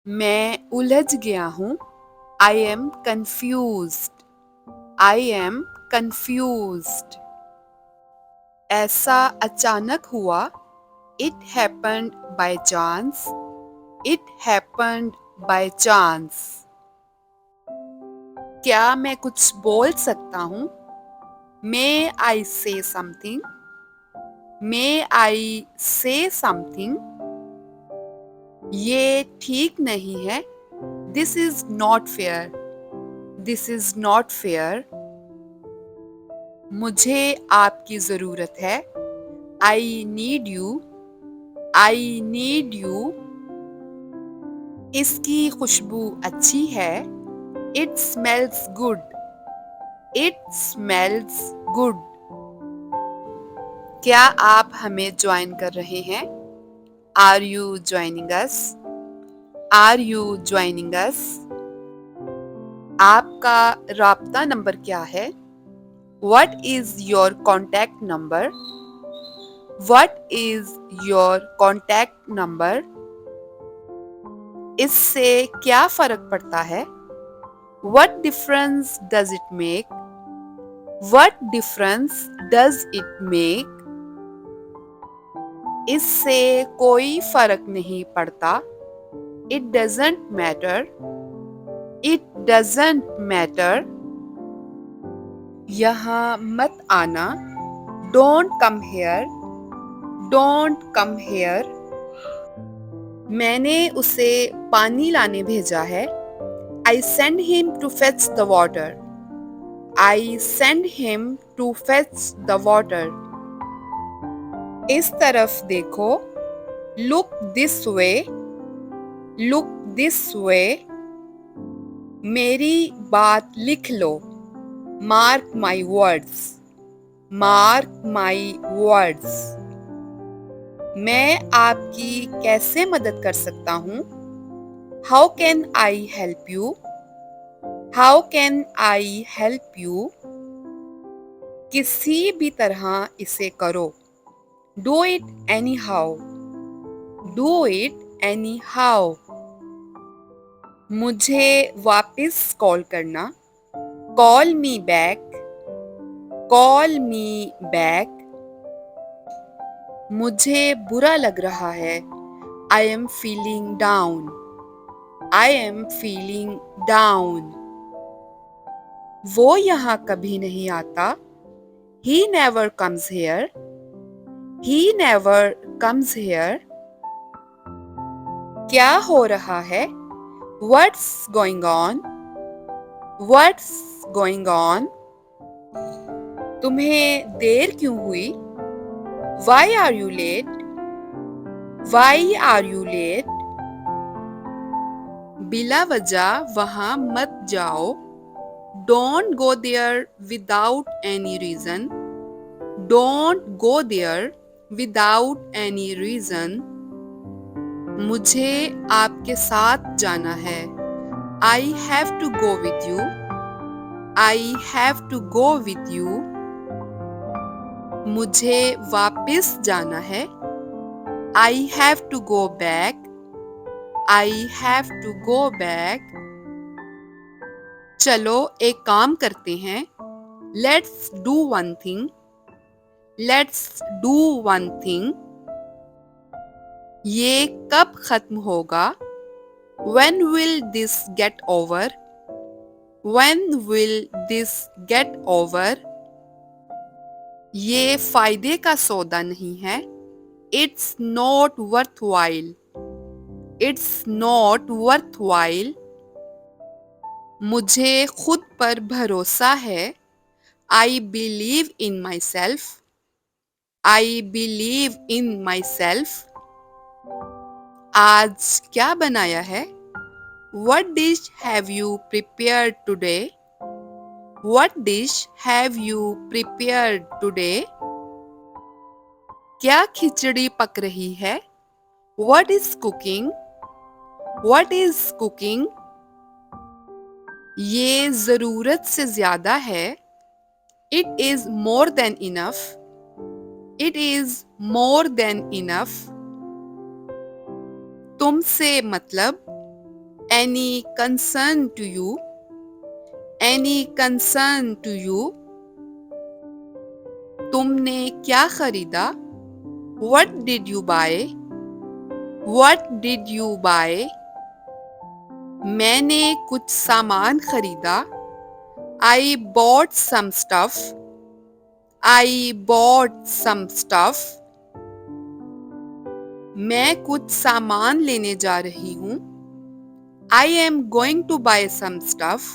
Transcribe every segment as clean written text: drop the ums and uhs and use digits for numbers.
मैं उलझ गया हूँ। I am confused. I am confused. ऐसा अचानक हुआ। It happened by chance. It happened by chance. क्या मैं कुछ बोल सकता हूँ? मे आई से समथिंग? मे आई से समथिंग? ये ठीक नहीं है। This is not fair. This is not fair. मुझे आपकी ज़रूरत है। I need you. I need you. इसकी खुशबू अच्छी है। It smells good. It smells good. क्या आप हमें ज्वाइन कर रहे हैं? Are you joining us? Are you joining us? आपका राब्ता नंबर क्या है? What is your contact number? What is your contact number? इससे क्या फर्क पड़ता है? What difference does it make? What difference does it make? इससे कोई फर्क नहीं पड़ता। It doesn't matter. It doesn't matter. यहाँ मत आना। Don't come here. Don't come here. मैंने उसे पानी लाने भेजा है। I send him to fetch the water. I send him to fetch the water. इस तरफ देखो। Look this way. Look this way. मेरी बात लिख लो। Mark my words. Mark my words. मैं आपकी कैसे मदद कर सकता हूँ? How can I help you? How can I help you? किसी भी तरह इसे करो। Do it anyhow. Do it anyhow. मुझे वापस कॉल करना। Call me back. Call me back. मुझे बुरा लग रहा है। I am feeling down. I am feeling down. वो यहाँ कभी नहीं आता। He never comes here. He never comes here. क्या हो रहा है? What's going on? What's going on? तुम्हें देर क्यों हुई? Why are you late? Why are you late? बिला वजह वहाँ मत जाओ। Don't go there without any reason. Don't go there without any reason. मुझे आपके साथ जाना है। I have to go with you. I have to go with you. मुझे वापस जाना है। I have to go back. I have to go back. चलो एक काम करते हैं। Let's do one thing. Let's do one thing. ये कब खत्म होगा? When will this get over? When will this get over? ये फायदे का सौदा नहीं है। It's not worthwhile. It's not worthwhile. मुझे खुद पर भरोसा है। I believe in myself. I believe in myself. आज क्या बनाया है? What dish have you prepared today? What dish have you prepared today? क्या खिचड़ी पक रही है? What is cooking? What is cooking? ये ज़रूरत से ज़्यादा है। It is more than enough. It is more than enough. तुमसे मतलब? Any concern to you? Any concern to you? तुमने क्या खरीदा? What did you buy? What did you buy? मैंने कुछ सामान खरीदा. I bought some stuff. I bought some stuff. मैं कुछ सामान लेने जा रही हूँ. I am going to buy some stuff.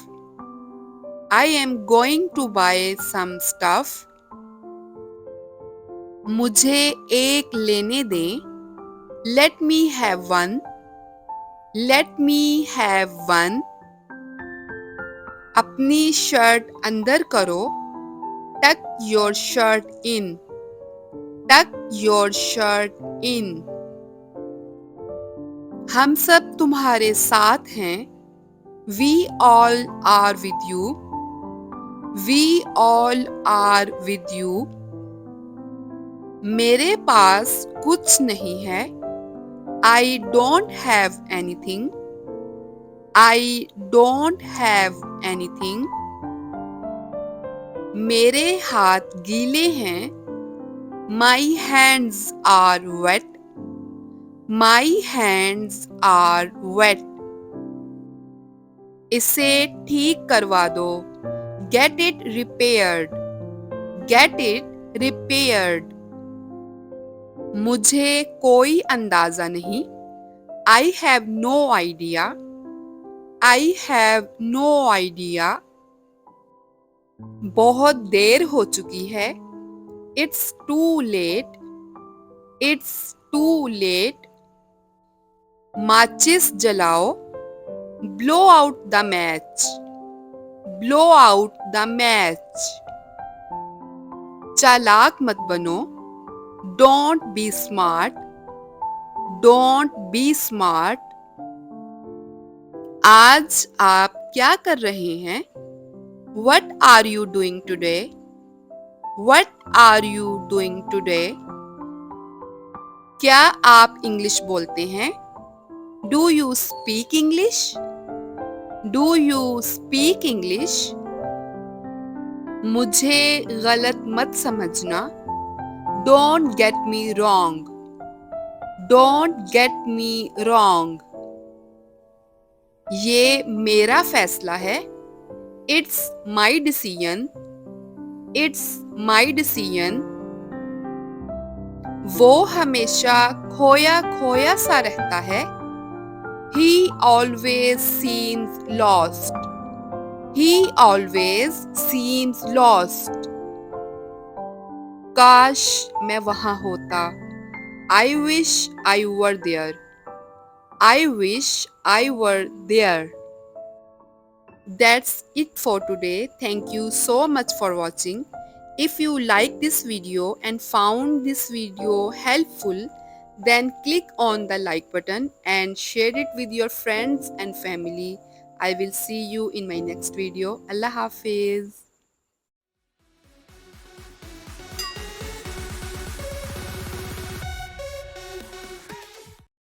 I am going to buy some stuff. मुझे एक लेने दें. Let me have one. Let me have one. अपनी शर्ट अंदर करो. Tuck your shirt in. Tuck your shirt in. हम सब तुम्हारे साथ हैं. We all are with you. We all are with you. मेरे पास कुछ नहीं है. I don't have anything. I don't have anything. मेरे हाथ गीले हैं. My hands are wet. My hands are wet. इसे ठीक करवा दो. Get it repaired. Get it repaired. मुझे कोई अंदाजा नहीं. I have no idea. I have no idea. बहुत देर हो चुकी है. It's too late. It's too late. माचिस जलाओ. Blow out the match. Blow out the match. चालाक मत बनो. Don't be smart. Don't be smart. आज आप क्या कर रहे हैं? What are you doing today? What are you doing today? क्या आप इंग्लिश बोलते हैं? Do you speak English? Do you speak English? मुझे गलत मत समझना. Don't get me wrong. Don't get me wrong. ये मेरा फैसला है. It's my decision. It's my decision. वो हमेशा खोया खोया सा रहता है. He always seems lost. He always seems lost. काश मैं वहाँ होता. I wish I were there. I wish I were there. That's it for today. Thank you so much for watching. If you like this video and found this video helpful, then click on the like button and share it with your friends and family. I will see you in my next video. Allah Hafiz.